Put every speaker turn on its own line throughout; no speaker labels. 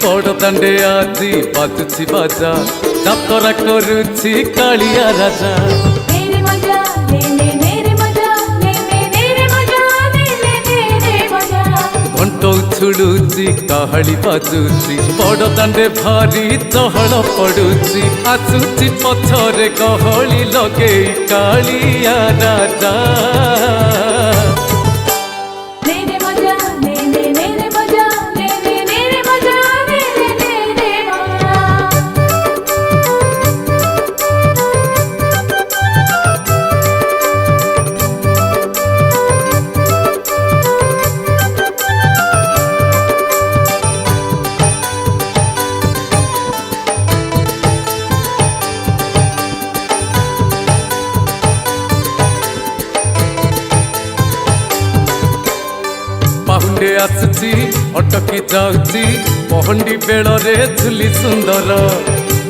बड़ दांडे आजी बाजुची बाजा जातरा करुची कालिया राजा घंट छुड़ुची काहली बाजुची बड़ दांडे भारी चहल पड़ुची आसुची पछरे कहली लगे कालिया राजा पाहुंडे आसुची अटकी जाउची पहंडी बेल रे झुली सुंदर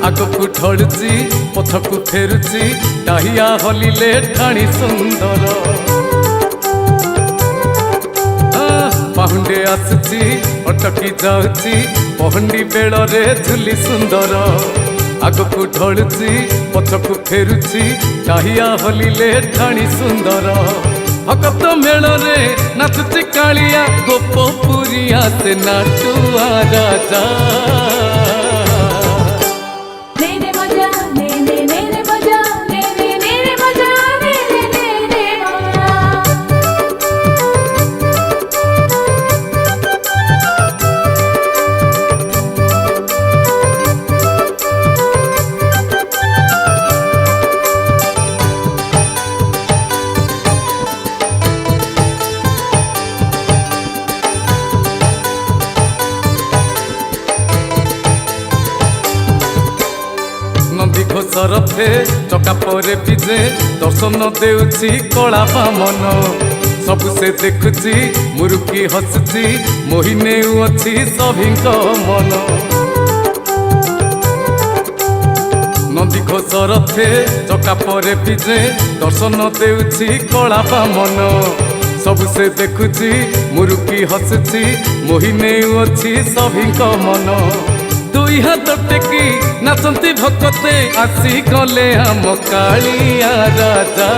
आगकू ढलुची पथकू फेरुची डाहिया हलिले ठाणी सुंदर पाहुंडे आसुची अटकी जाउची पहंडी बेल रे झुली सुंदर आगकू ढलुची पथकू फेरुची डाहिया हलिले ठाणी सुंदर भगत मेल रे नाचुची कालिया गोपपुरिया से नाटुआ राजा नंदी घोषरथे चका परे पिजे दर्शन देउची कला बामन सबु से देखुची मुरुकी हसुची मोहिने अच्छी सभिंक मन नंदी घोषरथे चका परे पिजे दर्शन देउची कला बामन सबु से देखुची मुरुकी हसुची मोहिने अच्छी सभिंक मन दुई हाथ टेकी नाचंती भक्ते आसी गले हम कालिया राजा।